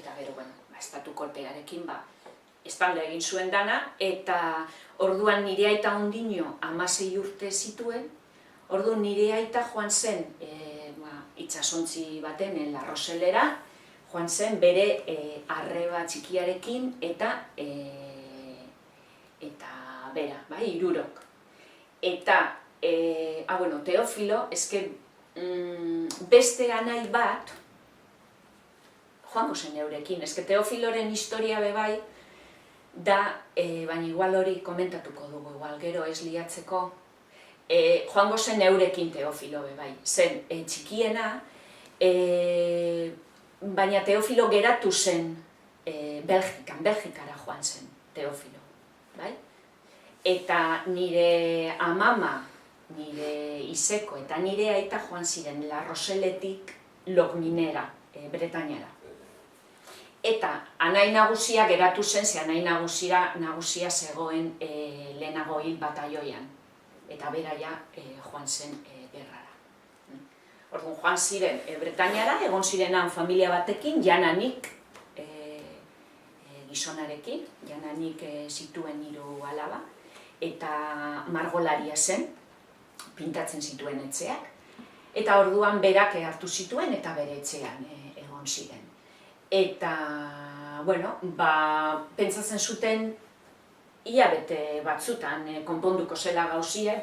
eta gero, estatu kolpearekin, ezpalda egin zuen dana, eta orduan nire aita ondino 16 urte zituen, orduan nire aita joan zen itsasontzi baten La Roselera, joan zen bere arreba txikiarekin eta bera, hirurok. Eta, Teofilo, beste anai bat, joango zen eurekin, Teofiloren historia bebai, da, baina igual hori komentatuko dugu, igual gero ez liatzeko, joango zen eurekin Teofilo bebai, zen txikiena, baina Teofilo geratu zen Belgikara joan zen Teofilo, bai? Eta nire amama, nire izeko eta nire aita joan ziren La Roseletik Logminera, Bretañara. Eta anai nagusia geratu zen, ze anai nagusia zegoen lehenago hil bataioian. Eta bera ja joan zen gerrara. Orduan joan ziren Bretañara, egon zirenan familia batekin, jananik gizonarekin, jananik zituen 3 alaba, eta margolaria zen, pintatzen zituen etxeak, eta orduan berak hartu zituen eta bere etxean egon ziren. Eta, pentsatzen zuten hilabete batzutan konponduko zela gauzia,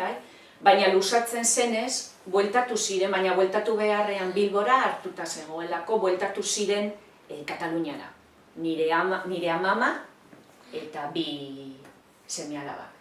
baina luzatzen zenez, bueltatu ziren, baina bueltatu beharrean Bilbora hartuta zegoelako, bueltatu ziren Kataluniara. Nire amama eta 2 seme-alaba.